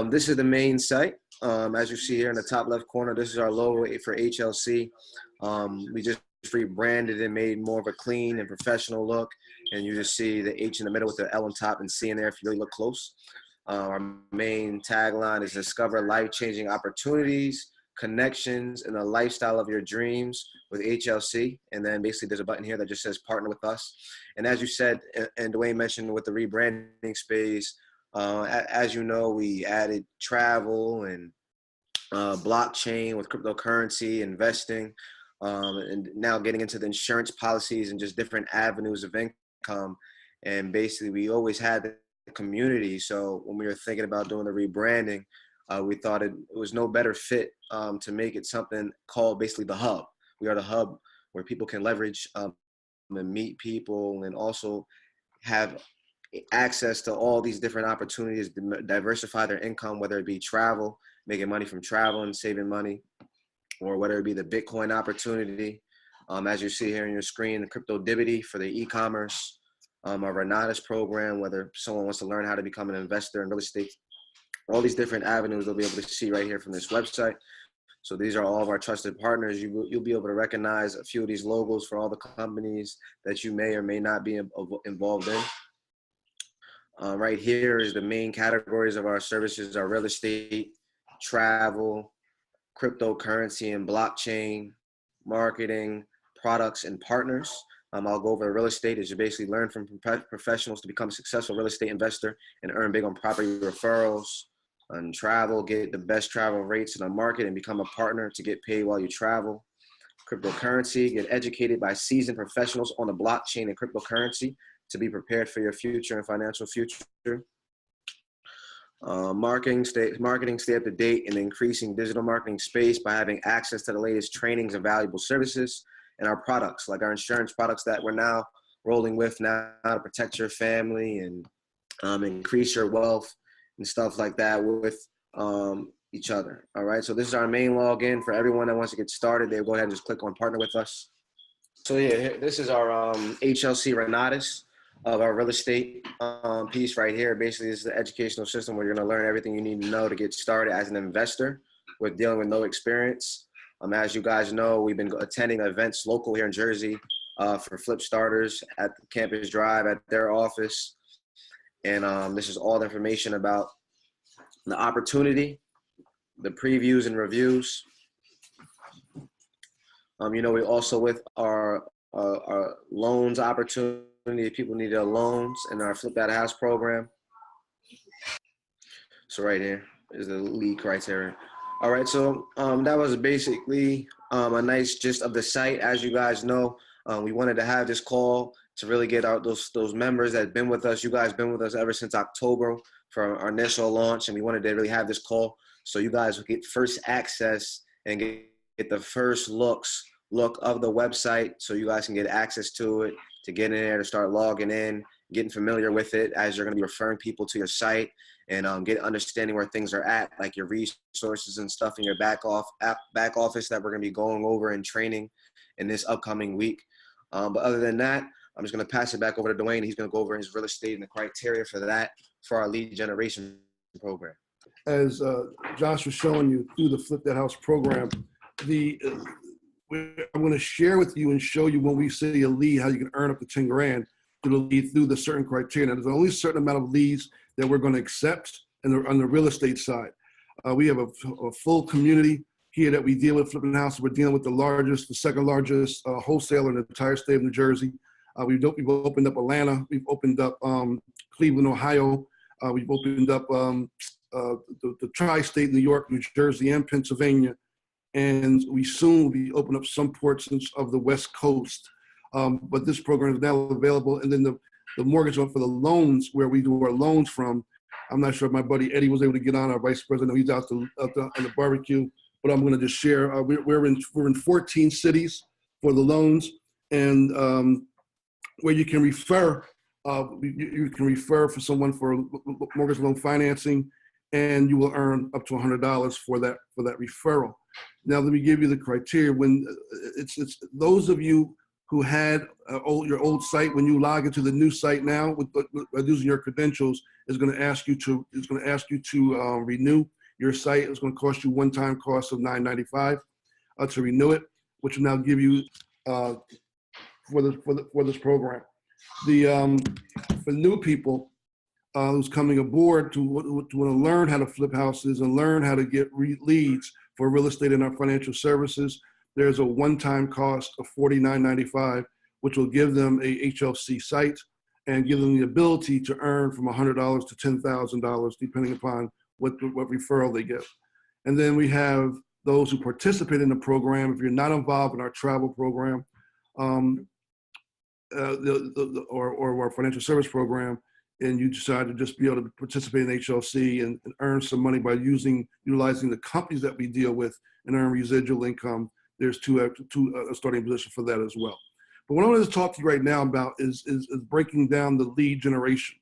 This is the main site. As you see here in the top left corner, this is our logo for HLC. We just rebranded and made more of a clean and professional look. And you just see the H in the middle with the L on top and C in there if you really look close. Our main tagline is discover life-changing opportunities, connections, and the lifestyle of your dreams with HLC. And then basically there's a button here that just says partner with us. And as you said, and Dwayne mentioned with the rebranding space, as you know, we added travel and blockchain with cryptocurrency, investing, and now getting into the insurance policies and just different avenues of income. And basically we always had the community. So when we were thinking about doing the rebranding, we thought it was no better fit to make it something called basically the hub. We are the hub where people can leverage and meet people and also have access to all these different opportunities to diversify their income, whether it be travel, making money from travel and saving money, or whether it be the Bitcoin opportunity. As you see here on your screen, the CryptoDivity for the e-commerce, our Renatus program, whether someone wants to learn how to become an investor in real estate, all these different avenues they'll be able to see right here from this website. So these are all of our trusted partners. You'll be able to recognize a few of these logos for all the companies that you may or may not be involved in. Right here is the main categories of our services: our real estate, travel, cryptocurrency and blockchain, marketing, products, and partners. I'll go over real estate as you basically learn from professionals to become a successful real estate investor and earn big on property referrals. And travel, get the best travel rates in the market and become a partner to get paid while you travel. Cryptocurrency, get educated by seasoned professionals on the blockchain and cryptocurrency to be prepared for your future and financial future. Marketing, stay up to date in the increasing digital marketing space by having access to the latest trainings and valuable services, and our products, like our insurance products that we're now rolling with now to protect your family and increase your wealth and stuff like that with each other. All right, so this is our main login for everyone that wants to get started. They'll go ahead and just click on partner with us. So yeah, this is our HLC Renatus of our real estate piece right here. Basically, this is the educational system where you're going to learn everything you need to know to get started as an investor with dealing with no experience. As you guys know, we've been attending events local here in Jersey for Flip Starters at the Campus Drive at their office. And this is all the information about the opportunity, the previews and reviews. You know, we also with our loans opportunity. People need their loans in our Flip That House program. So right here is the lead criteria. All right, so that was basically a nice gist of the site. As you guys know, we wanted to have this call to really get out those members that have been with us. You guys been with us ever since October for our initial launch, and we wanted to really have this call so you guys would get first access and get the first look of the website, so you guys can get access to it, to get in there, to start logging in, getting familiar with it as you're going to be referring people to your site, and get understanding where things are at, like your resources and stuff in your back office that we're going to be going over and training in this upcoming week. But other than that, I'm just going to pass it back over to Dwayne. He's going to go over his real estate and the criteria for that for our lead generation program. As Josh was showing you through the Flip That House program, I'm going to share with you and show you when we say a lead, how you can earn up to 10 grand through the lead through the certain criteria. Now, there's only a certain amount of leads that we're going to accept on the real estate side. We have a full community here that we deal with Flipping House. We're dealing with the second largest wholesaler in the entire state of New Jersey. We've opened up Atlanta. We've opened up Cleveland, Ohio. We've opened up the tri-state, New York, New Jersey, and Pennsylvania. And we soon will be opening up some portions of the West Coast. But this program is now available. And then the mortgage one for the loans, where we do our loans from. I'm not sure if my buddy Eddie was able to get on, our vice president. He's out on the barbecue. But I'm going to just share. We're in 14 cities for the loans, and where you can refer. You can refer for someone for mortgage loan financing, and you will earn up to $100 for that referral. Now, let me give you the criteria. When it's those of you who had your old site, when you log into the new site now with using your credentials, is going to ask you to renew your site. It's going to cost you one-time cost of $9.95 to renew it, which will now give you for this program. For new people who's coming aboard to want to learn how to flip houses and learn how to get leads for real estate in our financial services, there's a one-time cost of $49.95, which will give them a HLC site and give them the ability to earn from $100 to $10,000, depending upon what referral they get. And then we have those who participate in the program. If you're not involved in our travel program or our financial service program, and you decide to just be able to participate in HLC and earn some money by utilizing the companies that we deal with and earn residual income, there's two starting positions for that as well. But what I want to talk to you right now about is breaking down the lead generation.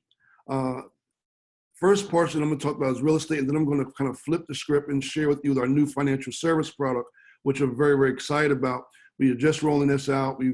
First portion I'm going to talk about is real estate, and then I'm going to kind of flip the script and share with you our new financial service product, which I'm very, very excited about. We are just rolling this out. We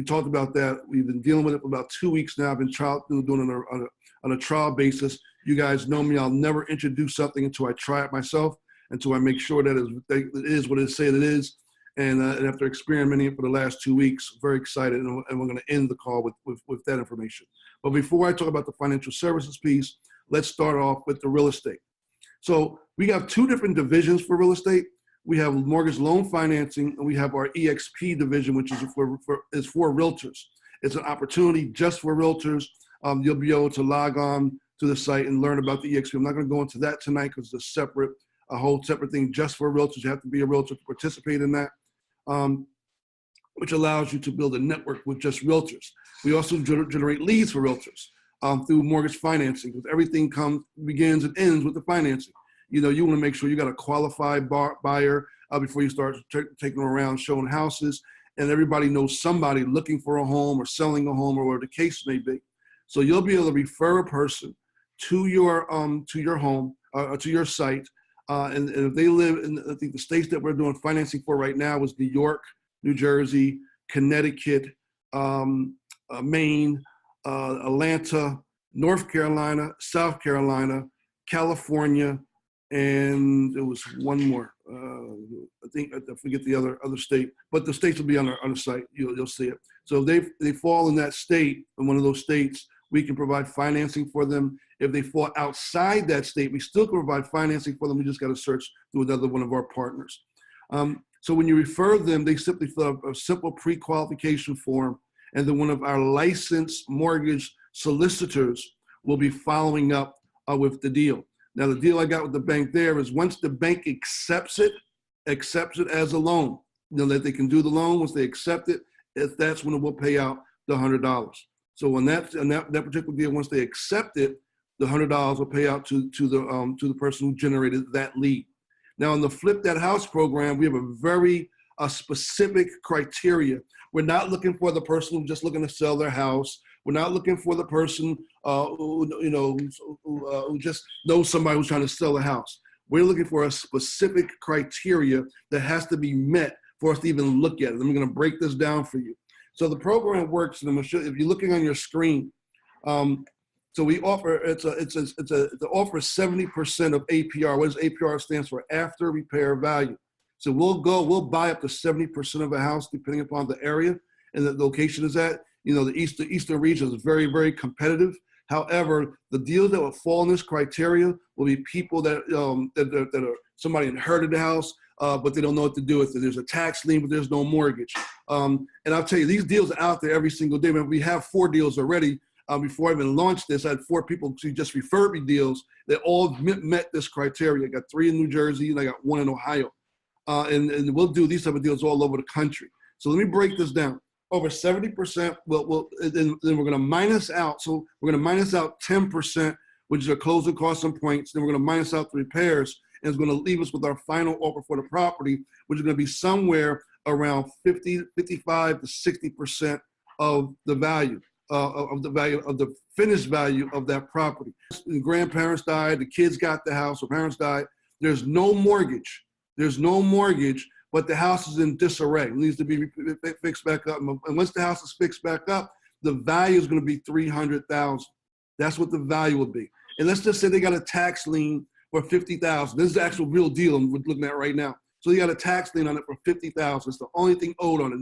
talked about that. We've been dealing with it for about 2 weeks now. I've been doing it on a trial basis. You guys know me. I'll never introduce something until I try it myself, until I make sure that it is what it says it is. And after experimenting for the last 2 weeks, very excited, and we're going to end the call with that information. But before I talk about the financial services piece, let's start off with the real estate. So we have two different divisions for real estate. We have mortgage loan financing, and we have our EXP division, which is for realtors. It's an opportunity just for realtors. You'll be able to log on to the site and learn about the EXP. I'm not going to go into that tonight because it's a whole separate thing just for realtors. You have to be a realtor to participate in that, which allows you to build a network with just realtors. We also generate leads for realtors through mortgage financing, because everything begins and ends with the financing. You know, you want to make sure you got a qualified buyer before you start taking them around showing houses, and everybody knows somebody looking for a home or selling a home or whatever the case may be. So you'll be able to refer a person to your home to your site, and if they live in, I think the states that we're doing financing for right now is New York, New Jersey, Connecticut, Maine, Atlanta, North Carolina, South Carolina, California, and there was one more. I forget the other state, but the states will be on the site. You'll see it. So if they fall in that state, in one of those states, we can provide financing for them. If they fall outside that state, we still can provide financing for them. We just got to search through another one of our partners. So when you refer them, they simply fill out a simple pre-qualification form, and then one of our licensed mortgage solicitors will be following up with the deal. Now, the deal I got with the bank there is once the bank accepts it as a loan, you know, that they can do the loan. Once they accept it, that's when it will pay out the $100. So on that particular deal, once they accept it, the $100 will pay out to the person who generated that lead. Now, in the Flip That House program, we have a very specific criteria. We're not looking for the person who's just looking to sell their house. We're not looking for the person who just knows somebody who's trying to sell a house. We're looking for a specific criteria that has to be met for us to even look at it. I'm going to break this down for you. So the program works, and I'm going to show you, if you're looking on your screen. So we offer it's offer 70% of APR. What does APR stands for? After repair value. So we'll buy up to 70% of a house depending upon the area and the location is at. You know, the eastern region is very, very competitive. However, the deals that will fall in this criteria will be people that are somebody inherited the house, but they don't know what to do with it. There's a tax lien, but there's no mortgage. And I'll tell you, these deals are out there every single day. Man, we have 4 deals already. Before I even launched this, I had 4 people who just referred me deals that all met this criteria. I got 3 in New Jersey, and I got 1 in Ohio. And we'll do these type of deals all over the country. So let me break this down. Over 70%, then we're going to minus out. So we're going to minus out 10%, which is our closing costs and points. Then we're going to minus out the repairs, and it's going to leave us with our final offer for the property, which is going to be somewhere around 55 to 60% of the value. Of the finished value of that property. The grandparents died, the kids got the house, the parents died. There's no mortgage. But the house is in disarray. It needs to be fixed back up. And once the house is fixed back up, the value is going to be $300,000. That's what the value would be. And let's just say they got a tax lien for $50,000. This is the actual real deal I'm looking at right now. So you got a tax lien on it for $50,000. It's the only thing owed on it.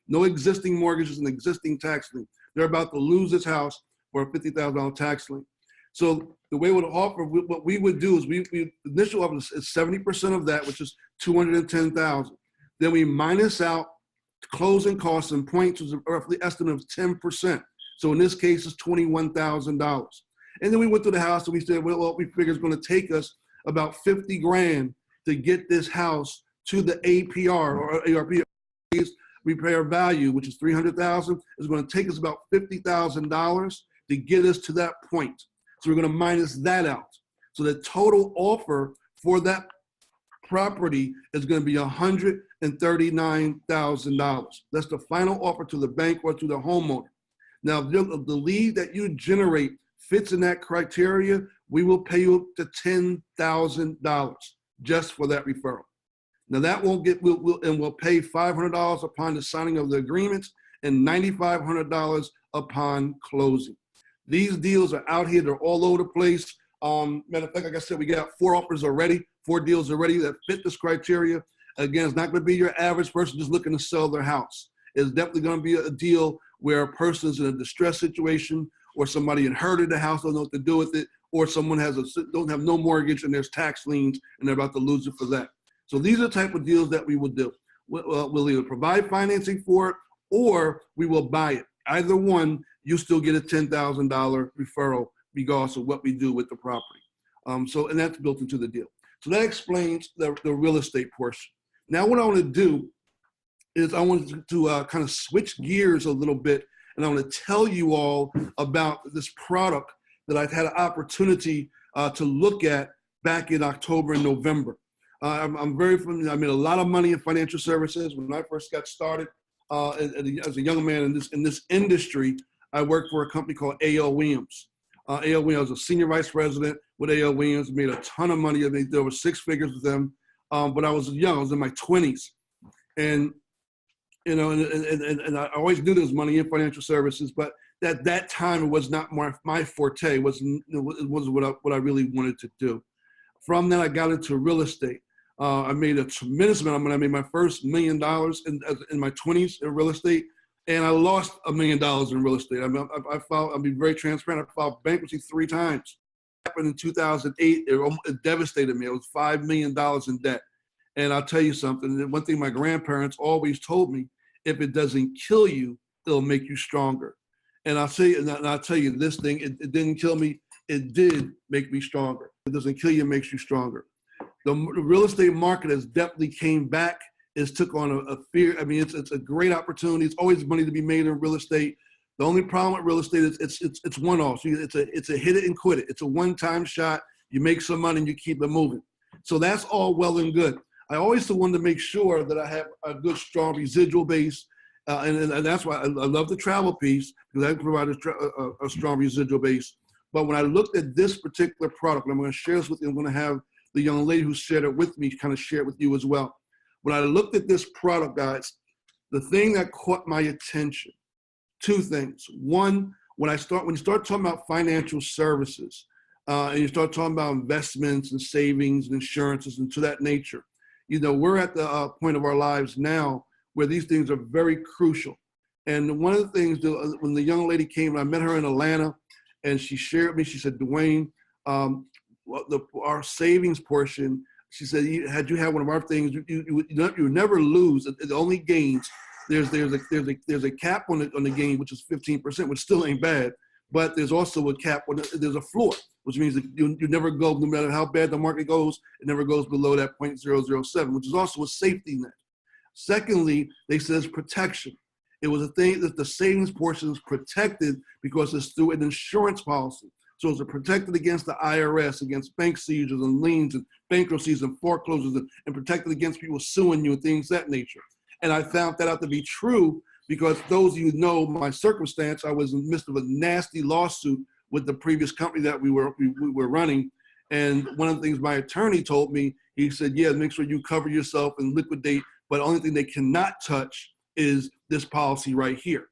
No existing mortgages and existing tax lien. They're about to lose this house for a $50,000 tax lien. So the way we would offer, what we would do is we initial offer is 70% of that, which is $210,000. Then we minus out closing costs and points, which is a roughly estimate of 10%. So in this case, it's $21,000. And then we went to the house and we said, well, we figure it's going to take us about 50 grand to get this house to the APR or ARP repair value, which is 300,000. It's going to take us about $50,000 to get us to that point. So we're going to minus that out. So the total offer for that property is going to be $139,000. That's the final offer to the bank or to the homeowner. Now, if the lead that you generate fits in that criteria, we will pay you up to $10,000 just for that referral. Now that won't get, we'll pay $500 upon the signing of the agreements and $9,500 upon closing. These deals are out here, they're all over the place. Matter of fact, like I said, we got 4 offers already, 4 deals already that fit this criteria. Again, it's not gonna be your average person just looking to sell their house. It's definitely gonna be a deal where a person is in a distress situation, or somebody inherited the house, don't know what to do with it, or someone don't have no mortgage and there's tax liens and they're about to lose it for that. So these are the type of deals that we will do. We'll either provide financing for it or we will buy it. Either one, you still get a $10,000 referral regardless of what we do with the property. And that's built into the deal. So that explains the real estate portion. Now what I want to do is I want to kind of switch gears a little bit, and I want to tell you all about this product that I've had an opportunity to look at back in October and November. I'm very familiar. I made a lot of money in financial services when I first got started. As a young man in this industry, I worked for a company called A.L. Williams. A.L. Williams, I was a senior vice president with A.L. Williams, made a ton of money. I mean, there were 6 figures with them, but I was young. I was in my 20s. And you know, and I always knew there was money in financial services, but at that time it was not my forte. It wasn't what I really wanted to do. From that, I got into real estate. I made a tremendous amount of money. I made my first $1 million in my 20s in real estate, and I lost $1 million in real estate. I'll be very transparent. I filed bankruptcy 3 times. It happened in 2008. It devastated me. It was $5 million in debt. And I'll tell you something, one thing my grandparents always told me, if it doesn't kill you, it'll make you stronger. And I'll tell you this thing, it didn't kill me, it did make me stronger. It doesn't kill you, it makes you stronger. The real estate market has definitely came back. It's took on a fear. I mean, it's a great opportunity. It's always money to be made in real estate. The only problem with real estate is it's one-off. It's a hit it and quit it. It's a one-time shot. You make some money and you keep it moving. So that's all well and good. I always wanted to make sure that I have a good, strong residual base. And that's why I love the travel piece, because I can provide a strong residual base. But when I looked at this particular product, and I'm going to share this with you, I'm going to have the young lady who shared it with me kind of share it with you as well. When I looked at this product, guys, the thing that caught my attention, 2 things. One, when you start talking about financial services, and you start talking about investments and savings and insurances and to that nature, you know, we're at the point of our lives now where these things are very crucial. And one of the things, when the young lady came, I met her in Atlanta, and she shared with me, she said, Dwayne, our savings portion, she said, had you had one of our things, you never lose. It only gains. There's a cap on the gain, which is 15%, which still ain't bad. But there's also a cap, there's a floor, which means that you never go, no matter how bad the market goes, it never goes below that 0.007, which is also a safety net. Secondly, they said it's protection. It was a thing that the savings portion is protected because it's through an insurance policy. So it's protected against the IRS, against bank seizures and liens and bankruptcies and foreclosures, and protected against people suing you and things of that nature. And I found that out to be true because those of you who know my circumstance, I was in the midst of a nasty lawsuit with the previous company that we were running. And one of the things my attorney told me, he said, yeah, make sure you cover yourself and liquidate, but the only thing they cannot touch is this policy right here.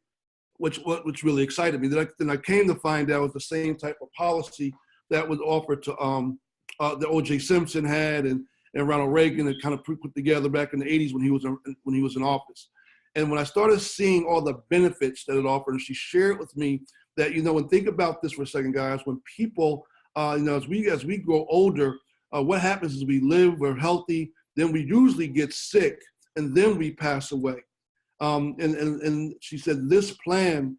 which really excited me. Then I came to find out it was the same type of policy that was offered to that O.J. Simpson had and Ronald Reagan had kind of put together back in the 80s when he was in office. And when I started seeing all the benefits that it offered, and she shared with me that, and think about this for a second, guys, when people, as we grow older, what happens is we live, we're healthy, then we usually get sick, and then we pass away. And she said this plan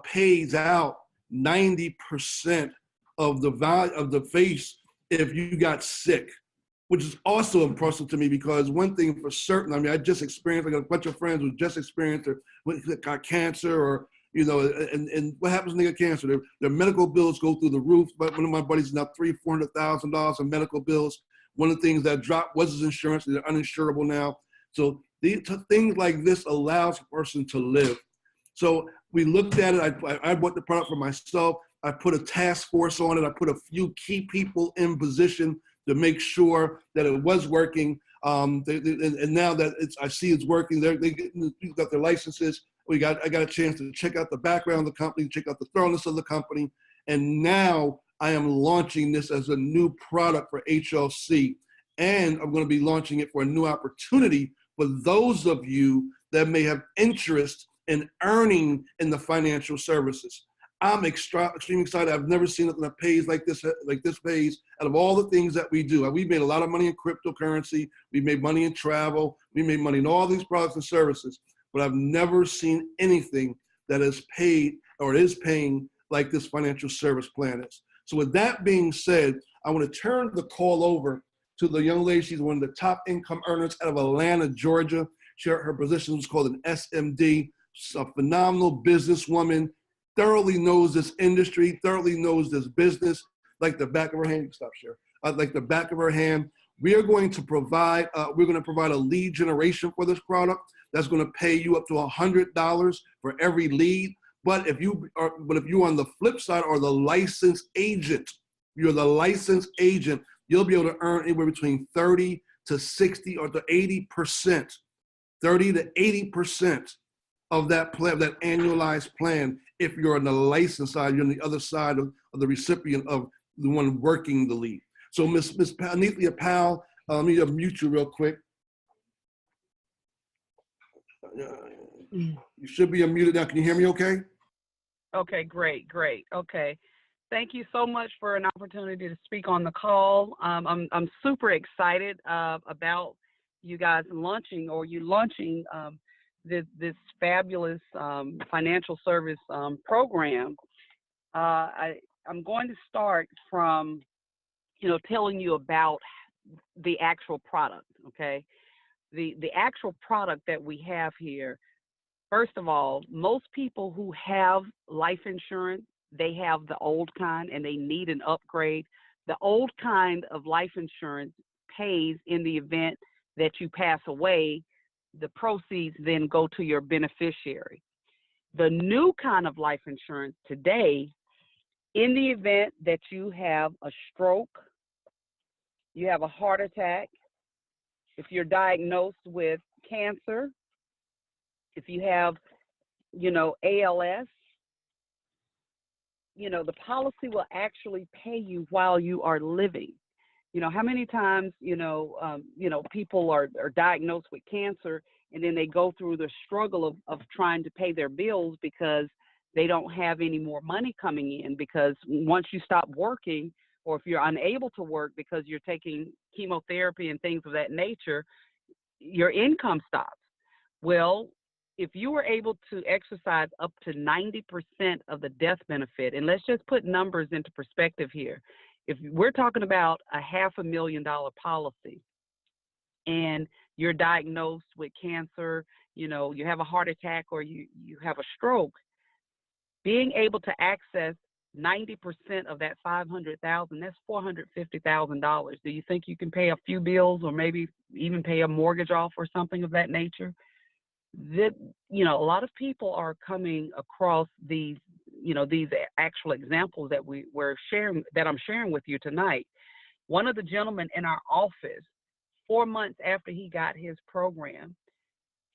pays out 90% of the value of the face if you got sick, which is also impressive to me because one thing for certain, I mean, I just experienced, I got a bunch of friends who just experienced or got cancer or, and what happens when they get cancer? Their medical bills go through the roof. But one of my buddies now $300,000-$400,000 in medical bills. One of the things that dropped was his insurance. They're uninsurable now. So things like this allows a person to live. So we looked at it. I bought the product for myself. I put a task force on it. I put a few key people in position to make sure that it was working. And now that I see it's working, they got their licenses. I got a chance to check out the background of the company, check out the thoroughness of the company. And now I am launching this as a new product for HLC. And I'm going to be launching it for a new opportunity for those of you that may have interest in earning in the financial services. I'm extremely excited. I've never seen nothing that pays like this pays out of all the things that we do. We've made a lot of money in cryptocurrency. We've made money in travel. We made money in all these products and services, but I've never seen anything that is paid or is paying like this financial service plan is. So with that being said, I want to turn the call over to the young lady. She's one of the top income earners out of Atlanta, Georgia. Her position is called an SMD. She's a phenomenal businesswoman, thoroughly knows this industry, thoroughly knows this business like the back of her hand. Stop, Cher. Like the back of her hand. We are going to provide. We're going to provide a lead generation for this product. That's going to pay you up to $100 for every lead. But if you on the flip side are the licensed agent, you're the licensed agent, you'll be able to earn anywhere between 30 to 60 or to 80%, 30 to 80% of that plan, that annualized plan. If you're on the license side, you're on the other side of the recipient of the one working the lead. So Miss Anithia Powell, let me mute you real quick. You should be unmuted now. Can you hear me okay? Okay, great. Okay. Thank you so much for an opportunity to speak on the call. I'm super excited about you guys launching this fabulous financial service program. I'm going to start from, telling you about the actual product, okay? The actual product that we have here, first of all, most people who have life insurance, they have the old kind and they need an upgrade. The old kind of life insurance pays in the event that you pass away. The proceeds then go to your beneficiary. The new kind of life insurance today, in the event that you have a stroke, you have a heart attack, if you're diagnosed with cancer, if you have, ALS, the policy will actually pay you while you are living. How many times, people are diagnosed with cancer and then they go through the struggle of trying to pay their bills because they don't have any more money coming in, because once you stop working, or if you're unable to work because you're taking chemotherapy and things of that nature, your income stops. Well, if you were able to exercise up to 90% of the death benefit, and let's just put numbers into perspective here. If we're talking about a $500,000 policy and you're diagnosed with cancer, you have a heart attack or you have a stroke, being able to access 90% of that $500,000, that's $450,000. Do you think you can pay a few bills or maybe even pay a mortgage off or something of that nature? A lot of people are coming across these actual examples that I'm sharing with you tonight. One of the gentlemen in our office, 4 months after he got his program,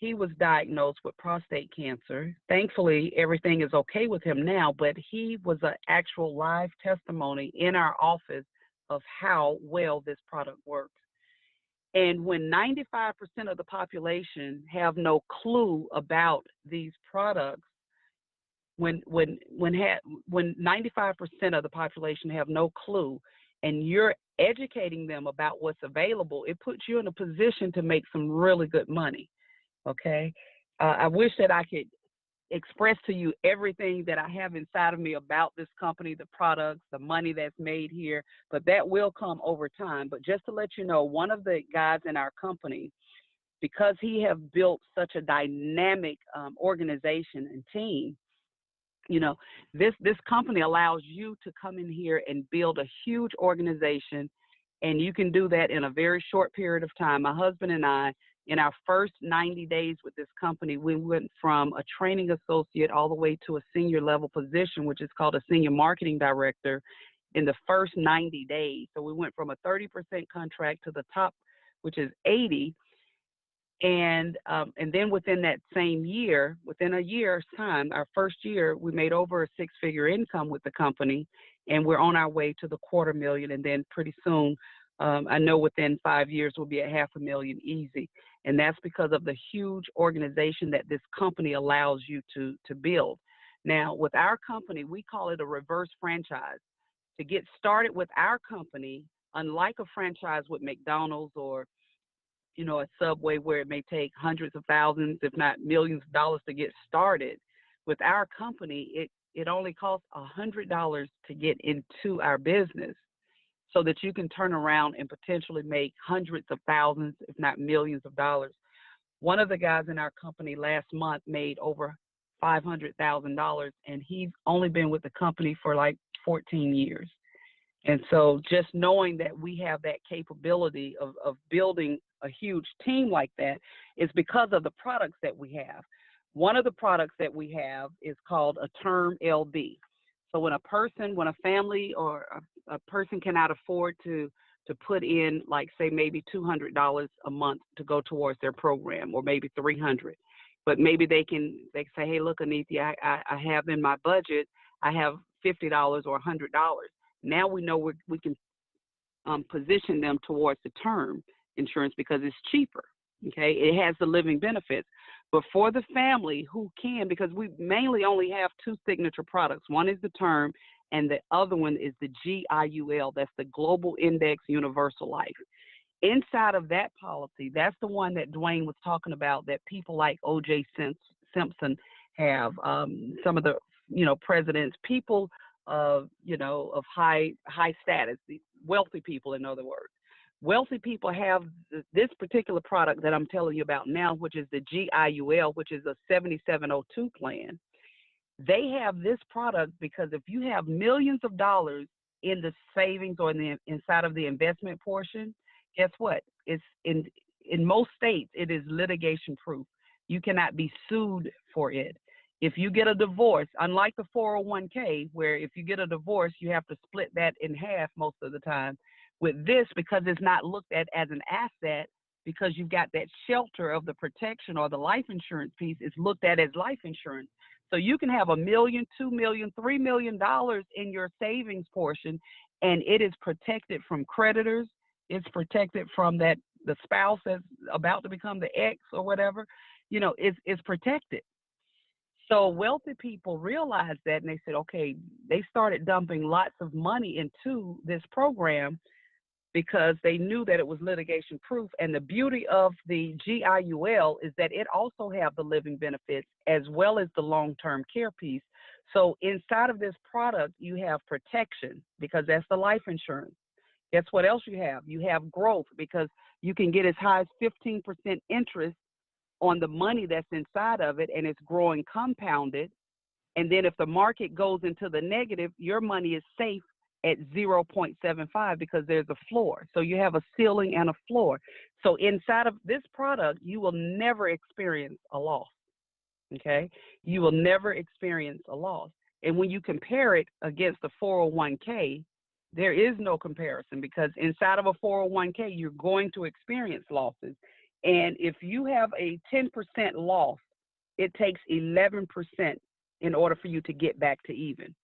he was diagnosed with prostate cancer. Thankfully, everything is okay with him now, but he was an actual live testimony in our office of how well this product works. And when 95% of the population have no clue about these products, when 95% of the population have no clue, and you're educating them about what's available, it puts you in a position to make some really good money. Okay, I wish that I could express to you everything that I have inside of me about this company, the products, the money that's made here, but that will come over time. But just to let you know, one of the guys in our company, because he have built such a dynamic organization and team, you know, this company allows you to come in here and build a huge organization, and you can do that in a very short period of time. My husband and I, in our first 90 days with this company, we went from a training associate all the way to a senior level position, which is called a senior marketing director, in the first 90 days. So we went from a 30% contract to the top, which is 80. And then within that same year, within a year's time, our first year, we made over a six-figure income with the company, and we're on our way to the $250,000. And then pretty soon, I know within 5 years, we'll be at $500,000 easy. And that's because of the huge organization that this company allows you to build. Now, with our company, we call it a reverse franchise. To get started with our company, unlike a franchise with McDonald's or a Subway where it may take hundreds of thousands, if not millions of dollars to get started, with our company, it only costs $100 to get into our business, so that you can turn around and potentially make hundreds of thousands, if not millions of dollars. One of the guys in our company last month made over $500,000, and he's only been with the company for like 14 years. And so just knowing that we have that capability of building a huge team like that is because of the products that we have. One of the products that we have is called a term LB. So when a family or a person cannot afford to put in, like, say, maybe $200 a month to go towards their program, or maybe $300, but maybe they say, hey, look, Anithya, I have in my budget, I have $50 or $100. Now we know we can position them towards the term insurance because it's cheaper. Okay, it has the living benefits. But for the family who can, because we mainly only have two signature products. One is the term, and the other one is the GIUL. That's the Global Index Universal Life. Inside of that policy, that's the one that Dwayne was talking about, that people like O.J. Simpson have, some of the presidents, people of high status, wealthy people, in other words. Wealthy people have this particular product that I'm telling you about now, which is the GIUL, which is a 7702 plan. They have this product because if you have millions of dollars in the savings or inside of the investment portion, guess what? It's in most states, it is litigation proof. You cannot be sued for it. If you get a divorce, unlike the 401k, where if you get a divorce, you have to split that in half most of the time. With this, because it's not looked at as an asset, because you've got that shelter of the protection or the life insurance piece, is looked at as life insurance. So you can have $1 million, $2 million, $3 million in your savings portion, and it is protected from creditors. It's protected from the spouse that's about to become the ex or whatever. It's protected. So wealthy people realized that, and they said, okay, they started dumping lots of money into this program because they knew that it was litigation proof. And the beauty of the GIUL is that it also have the living benefits as well as the long-term care piece. So inside of this product, you have protection because that's the life insurance. Guess what else you have? You have growth because you can get as high as 15% interest on the money that's inside of it, and it's growing compounded. And then if the market goes into the negative, your money is safe at 0.75 because there's a floor. So you have a ceiling and a floor. So inside of this product, you will never experience a loss. Okay? You will never experience a loss. And when you compare it against the 401k, there is no comparison because inside of a 401k, you're going to experience losses. And if you have a 10% loss, it takes 11% in order for you to get back to even.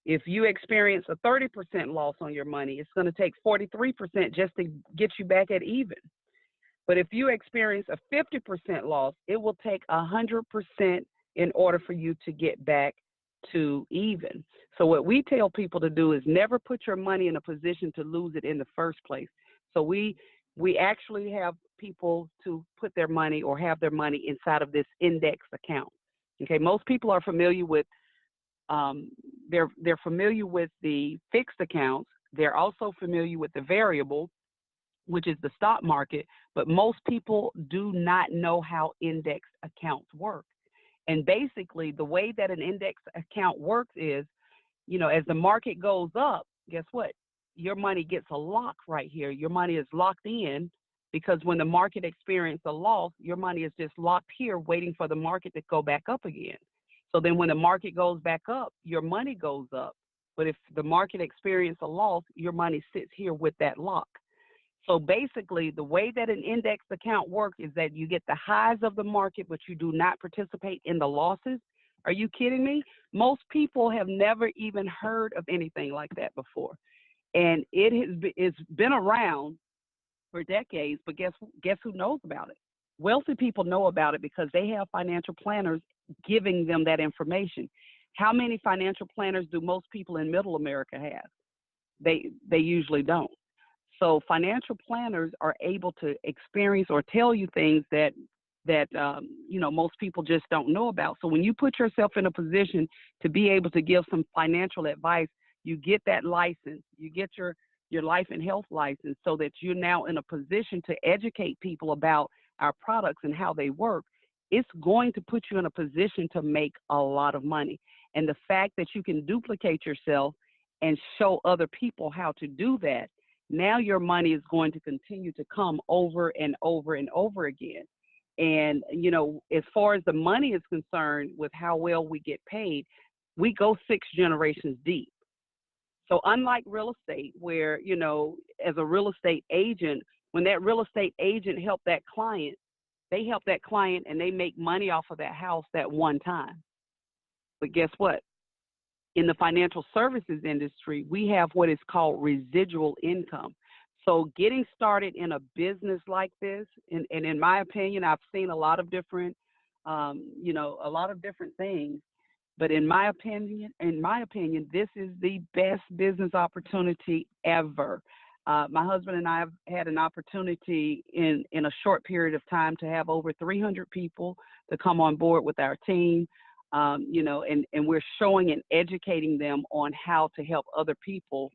If you experience a 30% loss on your money, it's going to take 43% just to get you back at even. But if you experience a 50% loss, it will take 100% in order for you to get back to even. So what we tell people to do is never put your money in a position to lose it in the first place. So we actually have people to put their money or have their money inside of this index account. Okay, most people are familiar with they're familiar with the fixed accounts. They're also familiar with the variable, which is the stock market, but most people do not know how index accounts work. And basically, the way that an index account works is, you know, as the market goes up, guess what? Your money gets a lock right here. Your money is locked in because when the market experiences a loss, your money is just locked here waiting for the market to go back up again. So then when the market goes back up, your money goes up. But if the market experiences a loss, your money sits here with that lock. So basically, the way that an index account works is that you get the highs of the market, but you do not participate in the losses. Are you kidding me? Most people have never even heard of anything like that before. And it's been around for decades, but guess who knows about it? Wealthy people know about it because they have financial planners giving them that information. How many financial planners do most people in middle America have? They usually don't. So financial planners are able to experience or tell you things that you know, most people just don't know about. So when you put yourself in a position to be able to give some financial advice, you get that license, you get your life and health license so that you're now in a position to educate people about our products and how they work. It's going to put you in a position to make a lot of money. And the fact that you can duplicate yourself and show other people how to do that, now your money is going to continue to come over and over and over again. And, you know, as far as the money is concerned with how well we get paid, we go 6 generations deep. So unlike real estate, where, you know, as a real estate agent, when that real estate agent helped that client, they help that client and they make money off of that house that one time. But guess what? In the financial services industry, we have what is called residual income. So getting started in a business like this, and in my opinion, I've seen a lot of different, you know, a lot of different things. But in my opinion, this is the best business opportunity ever. My husband and I have had an opportunity in a short period of time to have over 300 people to come on board with our team. You know, and we're showing and educating them on how to help other people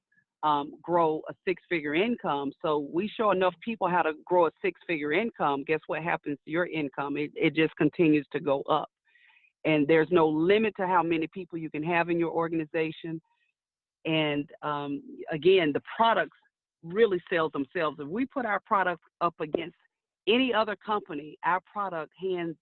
grow a 6-figure income. So we show enough people how to grow a 6-figure income. Guess what happens to your income? It just continues to go up. And there's no limit to how many people you can have in your organization. And again, the products really sell themselves. If we put our product up against any other company, our product hands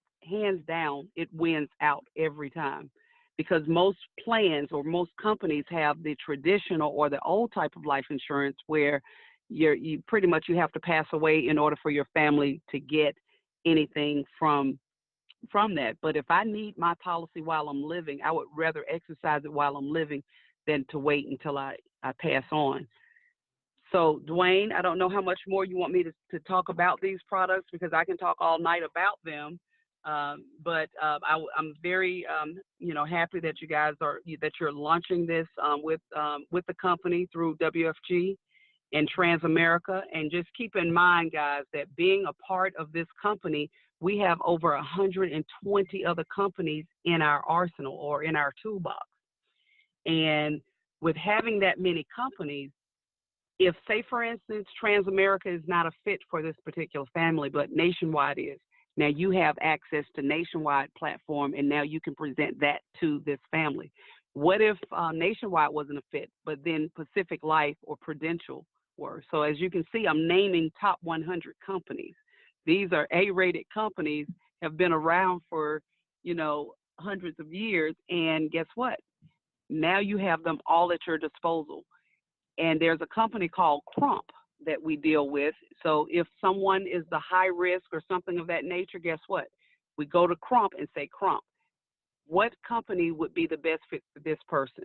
down, it wins out every time, because most plans or most companies have the traditional or the old type of life insurance where you pretty much you have to pass away in order for your family to get anything from that. But if I need my policy while I'm living, I would rather exercise it while I'm living than to wait until I pass on. So, Dwayne, I don't know how much more you want me to talk about these products, because I can talk all night about them. But I'm very, you know, happy that you guys that you're launching this with the company through WFG and Transamerica. And just keep in mind, guys, that being a part of this company, we have over 120 other companies in our arsenal or in our toolbox. And with having that many companies, if, say, for instance, Transamerica is not a fit for this particular family, but Nationwide is, now you have access to Nationwide platform, and now you can present that to this family. What if Nationwide wasn't a fit, but then Pacific Life or Prudential were? So as you can see, I'm naming top 100 companies. These are A-rated companies, have been around for, you know, hundreds of years. And guess what? Now you have them all at your disposal. And there's a company called Crump that we deal with. So if someone is the high risk or something of that nature, guess what? We go to Crump and say, Crump, what company would be the best fit for this person?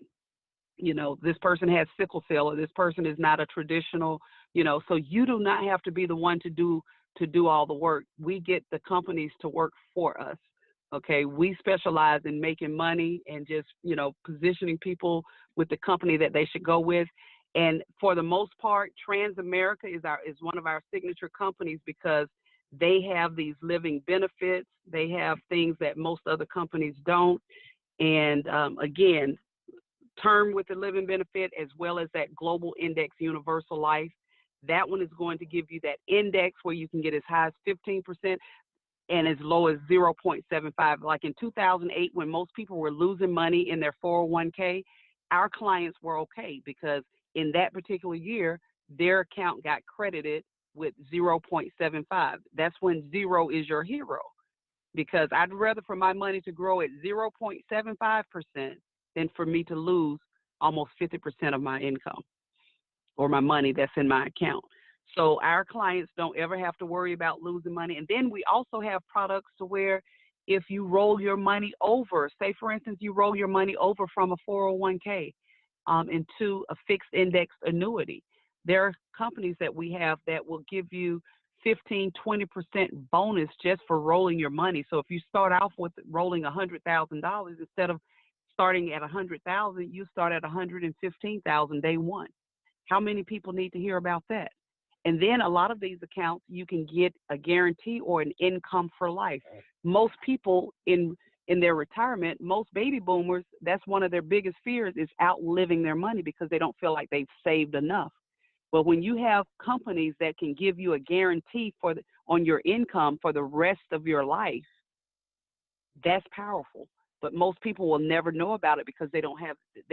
You know, this person has sickle cell, or this person is not a traditional, you know, so you do not have to be the one to do all the work. We get the companies to work for us. Okay, we specialize in making money and just, you know, positioning people with the company that they should go with. And for the most part, Transamerica is one of our signature companies because they have these living benefits. They have things that most other companies don't. And again, term with the living benefit as well as that global index universal life. That one is going to give you that index where you can get as high as 15% and as low as 0.75. Like in 2008, when most people were losing money in their 401k, our clients were okay because in that particular year, their account got credited with 0.75. That's when zero is your hero, because I'd rather for my money to grow at 0.75% than for me to lose almost 50% of my income or my money that's in my account. So our clients don't ever have to worry about losing money. And then we also have products to where if you roll your money over, say for instance, you roll your money over from a 401k into a fixed indexed annuity. There are companies that we have that will give you 15, 20% bonus just for rolling your money. So if you start off with rolling $100,000, instead of starting at 100,000, you start at 115,000 day one. How many people need to hear about that? And then a lot of these accounts, you can get a guarantee or an income for life. Most people in their retirement, most baby boomers, that's one of their biggest fears is outliving their money because they don't feel like they've saved enough. But when you have companies that can give you a guarantee on your income for the rest of your life, that's powerful. But most people will never know about it because they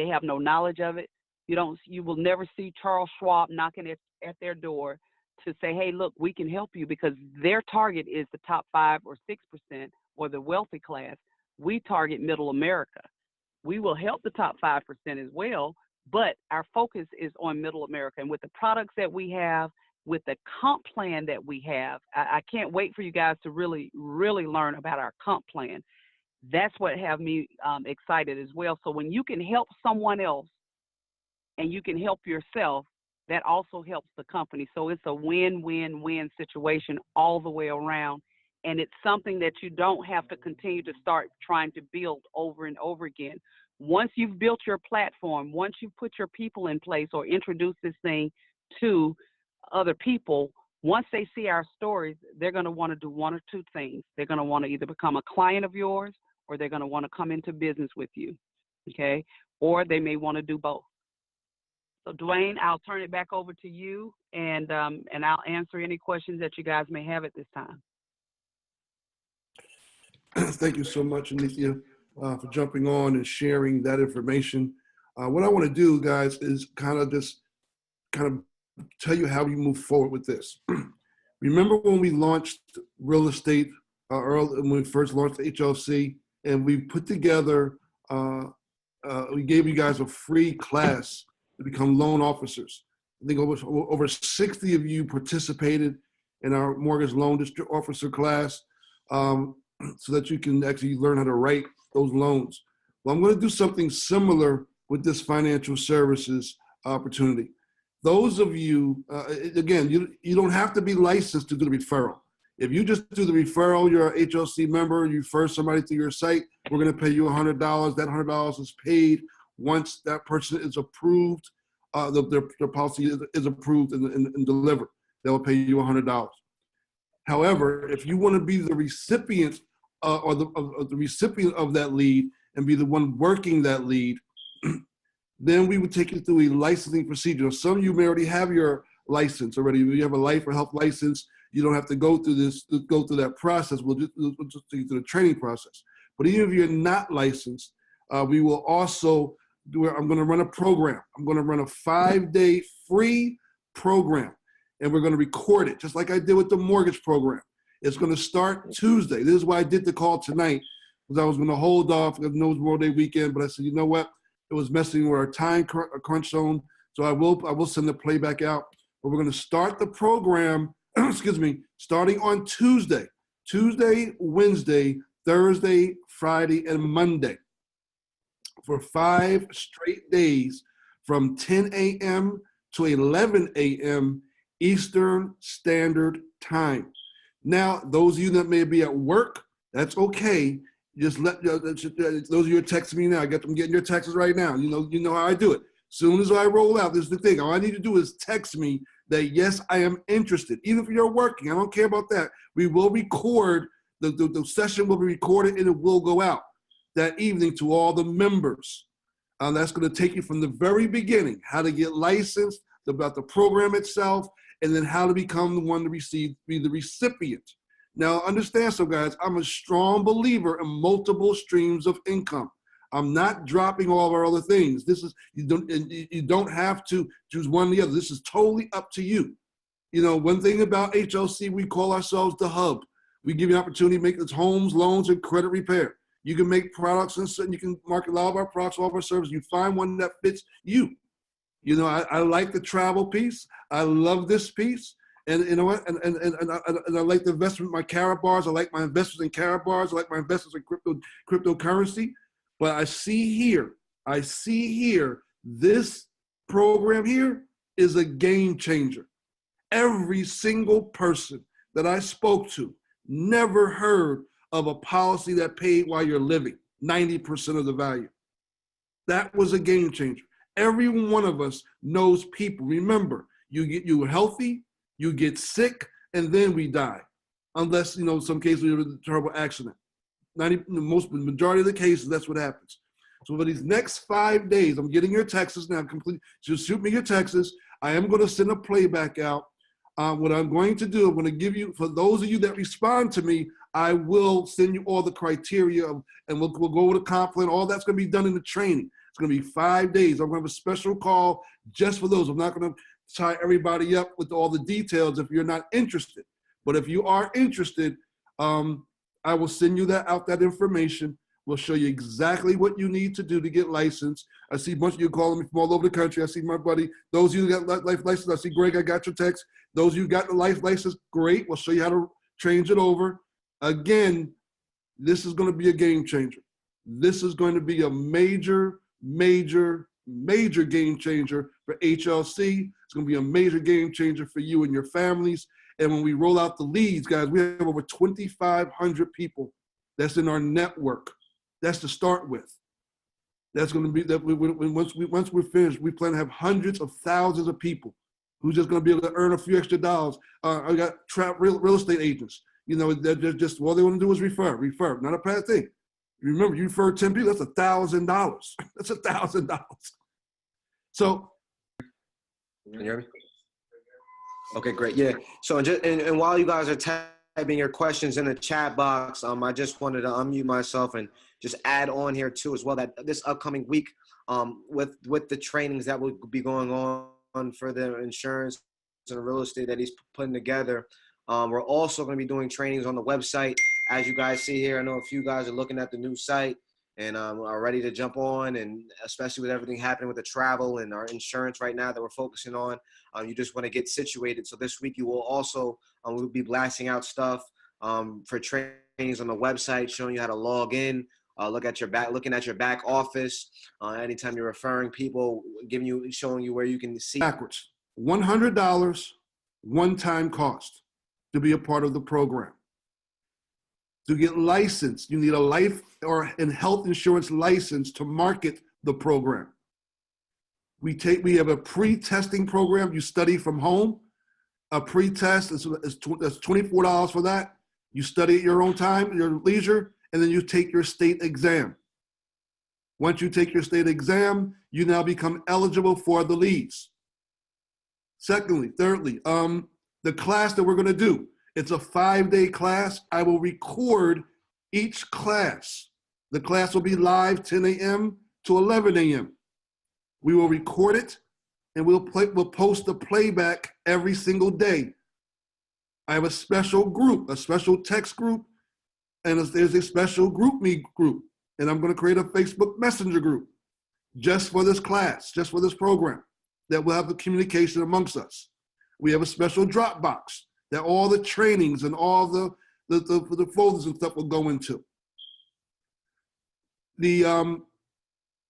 have no knowledge of it. You will never see Charles Schwab knocking at their door to say, hey, look, we can help you, because their target is the top 5 or 6% or the wealthy class. We target middle America. We will help the top 5% as well, but our focus is on middle America. And with the products that we have, with the comp plan that we have, I can't wait for you guys to really, really learn about our comp plan. That's what have me excited as well. So when you can help someone else and you can help yourself, that also helps the company. So it's a win-win-win situation all the way around. And it's something that you don't have to continue to start trying to build over and over again. Once you've built your platform, once you've put your people in place or introduced this thing to other people, once they see our stories, they're going to want to do one or two things. They're going to want to either become a client of yours or they're going to want to come into business with you, okay? Or they may want to do both. So Dwayne, I'll turn it back over to you, and I'll answer any questions that you guys may have at this time. Thank you so much, Anithia, for jumping on and sharing that information. What I want to do, guys, is kind of tell you how we move forward with this. Remember when we launched real estate when we first launched the HLC, and we put together, we gave you guys a free class to become loan officers. I think over 60 of you participated in our mortgage loan district officer class, so that you can actually learn how to write those loans. Well, I'm going to do something similar with this financial services opportunity. Those of you, again, you don't have to be licensed to do the referral. If you just do the referral, you're an HLC member, you refer somebody to your site, we're going to pay you $100. That $100 is paid once that person is approved, their policy is approved and delivered. They'll pay you $100. However, if you want to be the recipient or the recipient of that lead and be the one working that lead, then we would take you through a licensing procedure. Some of you may already have your license already. You have a life or health license. You don't have to go through that process. We'll just take you through the training process. But even if you're not licensed, we will also I'm going to run a program. I'm going to run a 5-day free program, and we're going to record it, just like I did with the mortgage program. It's going to start Tuesday. This is why I did the call tonight, because I was going to hold off because no Memorial Day weekend, but I said, you know what? It was messing with our time crunch zone, so I will send the playback out but we're going to start the program, excuse me, starting on Tuesday, Wednesday, Thursday, Friday, and Monday for 5 straight days from 10 a.m. to 11 a.m. Eastern Standard Time. Now, those of you that may be at work, that's okay. Just let those of you are texting me now. I'm getting your texts right now. You know how I do it. Soon as I roll out, this is the thing. All I need to do is text me that yes, I am interested. Even if you're working, I don't care about that. We will record the session will be recorded and it will go out that evening to all the members. That's going to take you from the very beginning, how to get licensed, about the program itself, and then how to become the one to be the recipient. Now, understand, so guys, I'm a strong believer in multiple streams of income. I'm not dropping all of our other things. This is, you don't have to choose one or the other. This is totally up to you. One thing about HLC, we call ourselves the hub. We give you an opportunity to make this homes, loans, and credit repair. You can make products and you can market a lot of our products, all of our services. You find one that fits you. I like the travel piece. I love this piece. And you know what? And I like the investment in my Karatbars. I like my investments in Karatbars. I like my investments in cryptocurrency. But I see here, this program here is a game changer. Every single person that I spoke to never heard of a policy that paid while you're living, 90% of the value. That was a game changer. Every one of us knows people. Remember, you healthy, you get sick, and then we die. Unless, some cases we have a terrible accident. Majority of the cases, that's what happens. So for these next 5 days, I'm getting your texts now. Just shoot me your texts. I am going to send a playback out. What I'm going to do, I'm going to give you, for those of you that respond to me, I will send you all the criteria, and we'll go over the comp plan. All that's going to be done in the training. It's going to be 5 days. I'm going to have a special call just for those. I'm not going to tie everybody up with all the details if you're not interested. But if you are interested, I will send you that information. We'll show you exactly what you need to do to get licensed. I see a bunch of you calling me from all over the country. I see my buddy. Those of you who got life license, I see Greg, I got your text. Those of you who got the life license, great. We'll show you how to change it over. Again, this is going to be a game changer. This is going to be a major, major, major game changer for HLC. It's going to be a major game changer for you and your families. And when we roll out the leads, guys, we have over 2,500 people that's in our network. That's to start with. That's going to be that. Once we're finished, we plan to have hundreds of thousands of people who's just going to be able to earn a few extra dollars. I got real estate agents. They're just all they want to do is refer. Not a bad thing. Remember, you refer 10 people, that's $1,000. That's $1,000. So, can you hear me? Okay, great. Yeah. So, and while you guys are typing your questions in the chat box, I just wanted to unmute myself and just add on here too as well that this upcoming week, with the trainings that will be going on for the insurance and real estate that he's putting together, we're also going to be doing trainings on the website. As you guys see here, I know a few guys are looking at the new site and are ready to jump on, and especially with everything happening with the travel and our insurance right now that we're focusing on, you just want to get situated. So this week you will also, we'll be blasting out stuff for trainings on the website, showing you how to log in, looking at your back office, anytime you're referring people, showing you where you can see. Backwards, $100 one-time cost to be a part of the program. To get licensed, you need a life and health insurance license to market the program. We have a pre-testing program. You study from home. A pre-test that's $24 for that. You study at your own time, your leisure, and then you take your state exam. Once you take your state exam, you now become eligible for the leads. Thirdly, the class that we're going to do, it's a 5-day class. I will record each class. The class will be live 10 a.m. to 11 a.m. We will record it, and we'll post the playback every single day. I have a special group, a special text group, and there's a special GroupMe group. And I'm going to create a Facebook Messenger group just for this class, just for this program, that will have the communication amongst us. We have a special Dropbox that all the trainings and all the folders and stuff will go into.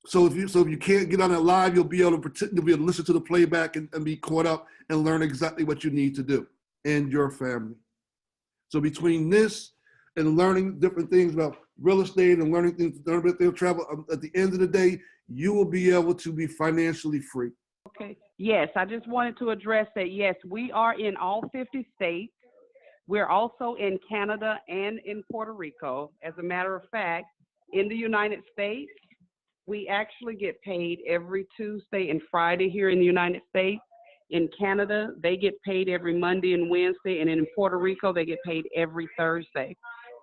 So if you can't get on it live, you'll be able to listen to the playback and be caught up and learn exactly what you need to do and your family. So between this and learning different things about real estate and learning about travel, at the end of the day, you will be able to be financially free. Okay. Yes, I just wanted to address that. Yes, we are in all 50 states. We're also in Canada and in Puerto Rico. As a matter of fact, in the United States, we actually get paid every Tuesday and Friday here in the United States. In Canada, they get paid every Monday and Wednesday, and in Puerto Rico, they get paid every Thursday.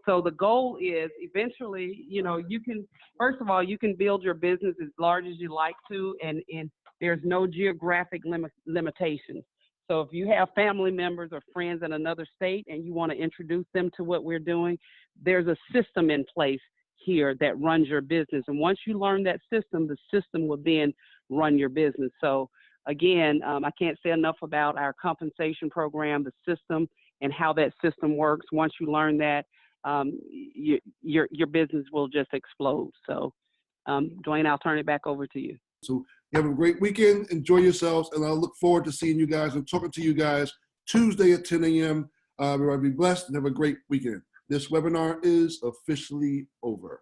So the goal is eventually, you know, you can, first of all, you can build your business as large as you like to, and there's no geographic limitations. So if you have family members or friends in another state and you want to introduce them to what we're doing, there's a system in place here that runs your business. And once you learn that system, the system will then run your business. So again, I can't say enough about our compensation program, the system, and how that system works. Once you learn that, your business will just explode. So Dwayne, I'll turn it back over to you. So you have a great weekend. Enjoy yourselves. And I'll look forward to seeing you guys and talking to you guys Tuesday at 10 a.m. Everybody be blessed and have a great weekend. This webinar is officially over.